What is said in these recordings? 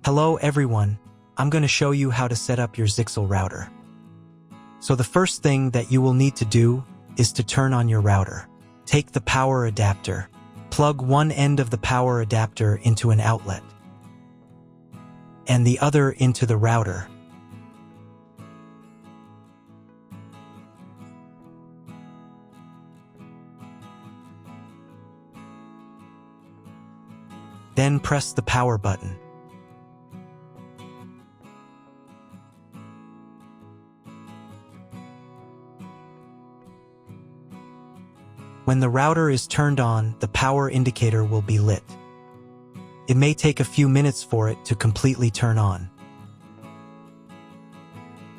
Hello everyone, I'm going to show you how to set up your Zyxel router. So the first thing that you will need to do is to turn on your router. Take the power adapter. Plug one end of the power adapter into an outlet and the other into the router. Then press the power button. When the router is turned on, the power indicator will be lit. It may take a few minutes for it to completely turn on.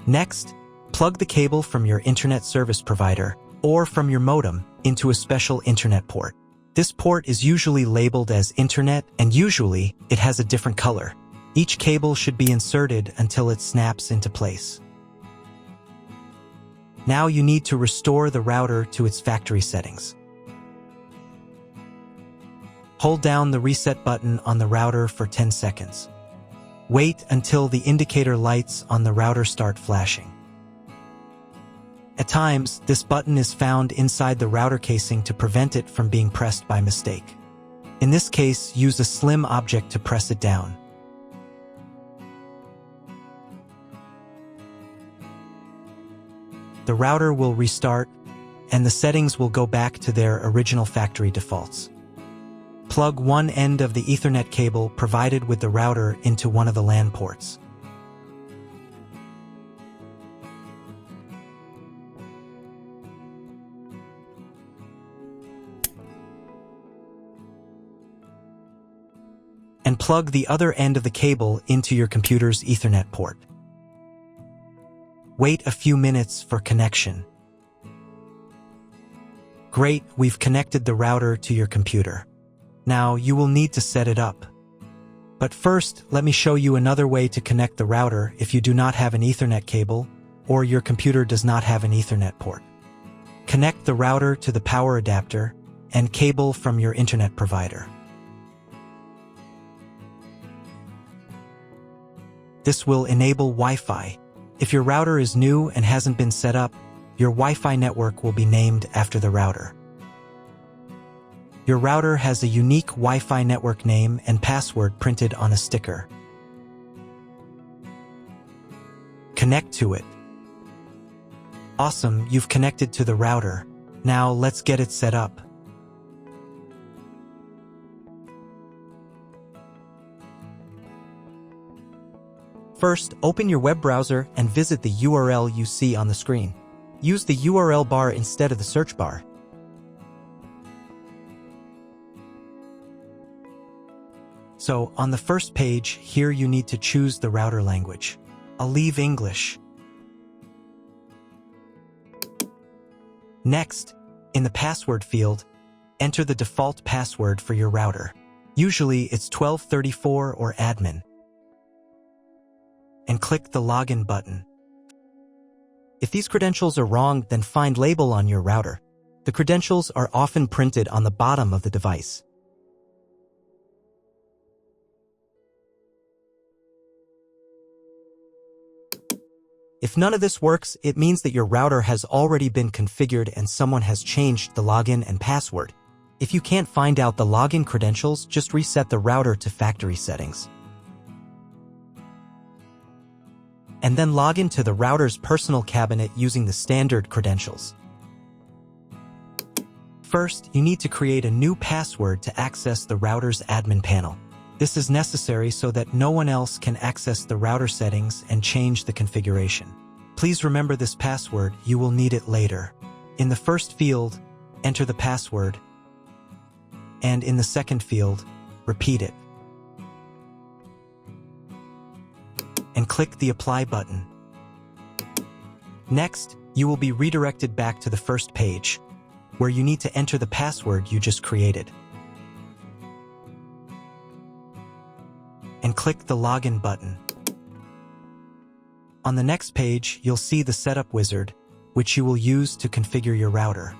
Next, plug the cable from your internet service provider or from your modem into a special internet port. This port is usually labeled as Internet, and usually it has a different color. Each cable should be inserted until it snaps into place. Now you need to restore the router to its factory settings. Hold down the reset button on the router for 10 seconds. Wait until the indicator lights on the router start flashing. At times, this button is found inside the router casing to prevent it from being pressed by mistake. In this case, use a slim object to press it down. The router will restart, and the settings will go back to their original factory defaults. Plug one end of the Ethernet cable provided with the router into one of the LAN ports. And plug the other end of the cable into your computer's Ethernet port. Wait a few minutes for connection. Great, we've connected the router to your computer. Now you will need to set it up. But first, let me show you another way to connect the router if you do not have an Ethernet cable or your computer does not have an Ethernet port. Connect the router to the power adapter and cable from your internet provider. This will enable Wi-Fi. If your router is new and hasn't been set up, your Wi-Fi network will be named after the router. Your router has a unique Wi-Fi network name and password printed on a sticker. Connect to it. Awesome, you've connected to the router. Now let's get it set up. First, open your web browser and visit the URL you see on the screen. Use the URL bar instead of the search bar. So, on the first page, here you need to choose the router language. I'll leave English. Next, in the password field, enter the default password for your router. Usually it's 1234 or admin. And click the login button. If these credentials are wrong, then find label on your router. The credentials are often printed on the bottom of the device. If none of this works, it means that your router has already been configured and someone has changed the login and password. If you can't find out the login credentials, just reset the router to factory settings. And then log into the router's personal cabinet using the standard credentials. First, you need to create a new password to access the router's admin panel. This is necessary so that no one else can access the router settings and change the configuration. Please remember this password, you will need it later. In the first field, enter the password, and in the second field, repeat it. And click the Apply button. Next, you will be redirected back to the first page, where you need to enter the password you just created. And click the Login button. On the next page, you'll see the Setup wizard, which you will use to configure your router.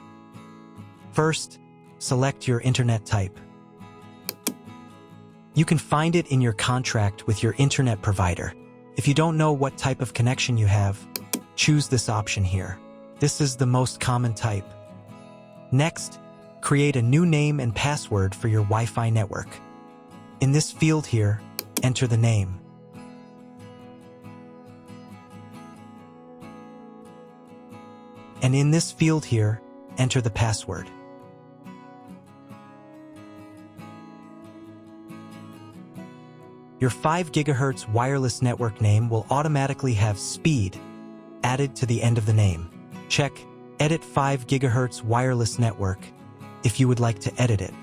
First, select your internet type. You can find it in your contract with your internet provider. If you don't know what type of connection you have, choose this option here. This is the most common type. Next, create a new name and password for your Wi-Fi network. In this field here, enter the name. And in this field here, enter the password. Your 5 GHz wireless network name will automatically have speed added to the end of the name. Check Edit 5 GHz wireless network if you would like to edit it.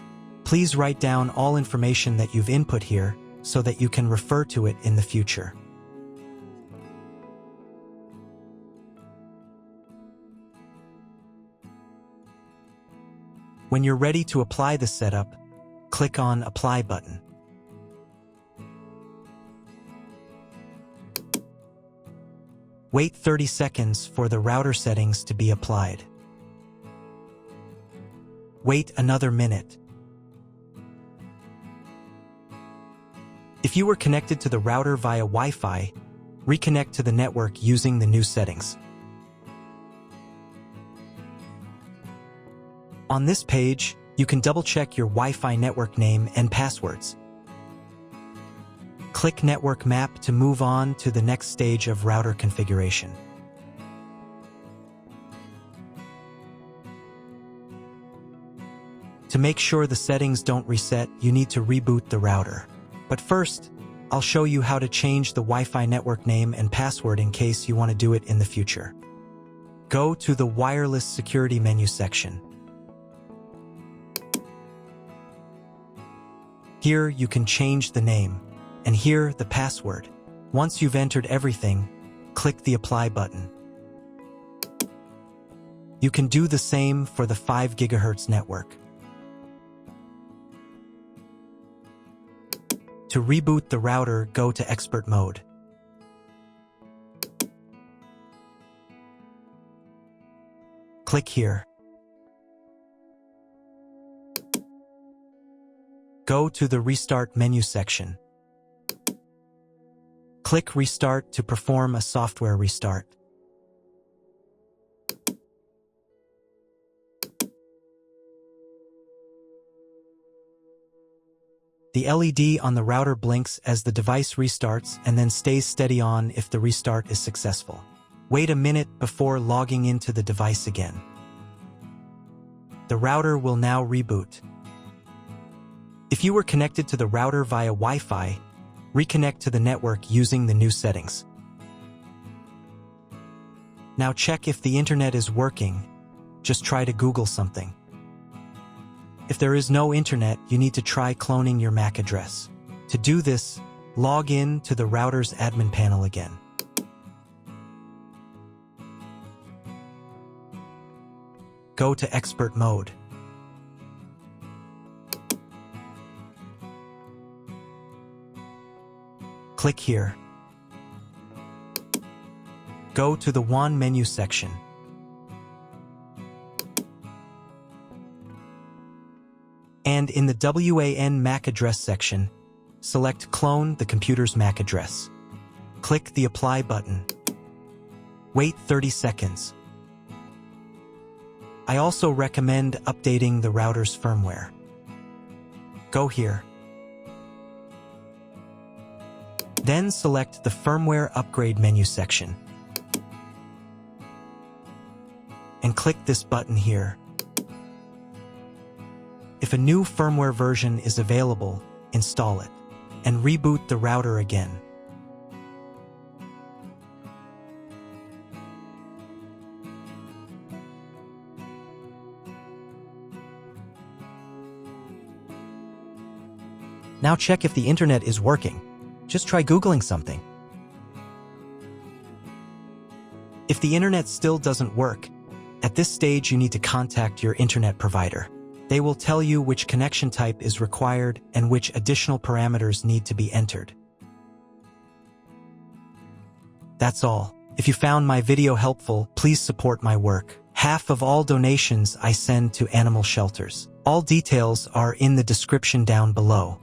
Please write down all information that you've input here so that you can refer to it in the future. When you're ready to apply the setup, click on Apply button. Wait 30 seconds for the router settings to be applied. Wait another minute. If you were connected to the router via Wi-Fi, reconnect to the network using the new settings. On this page, you can double-check your Wi-Fi network name and passwords. Click Network Map to move on to the next stage of router configuration. To make sure the settings don't reset, you need to reboot the router. But first, I'll show you how to change the Wi-Fi network name and password in case you want to do it in the future. Go to the Wireless Security menu section. Here you can change the name, and here the password. Once you've entered everything, click the Apply button. You can do the same for the 5 GHz network. To reboot the router, go to Expert Mode. Click here. Go to the Restart menu section. Click Restart to perform a software restart. The LED on the router blinks as the device restarts and then stays steady on if the restart is successful. Wait a minute before logging into the device again. The router will now reboot. If you were connected to the router via Wi-Fi, reconnect to the network using the new settings. Now check if the internet is working. Just try to Google something. If there is no internet, you need to try cloning your MAC address. To do this, log in to the router's admin panel again. Go to Expert Mode. Click here. Go to the WAN menu section. And in the WAN MAC address section, select Clone the computer's MAC address. Click the Apply button. Wait 30 seconds. I also recommend updating the router's firmware. Go here. Then select the Firmware Upgrade menu section. And click this button here. If a new firmware version is available, install it, and reboot the router again. Now check if the internet is working. Just try Googling something. If the internet still doesn't work, at this stage you need to contact your internet provider. They will tell you which connection type is required and which additional parameters need to be entered. That's all. If you found my video helpful, please support my work. Half of all donations I send to animal shelters. All details are in the description down below.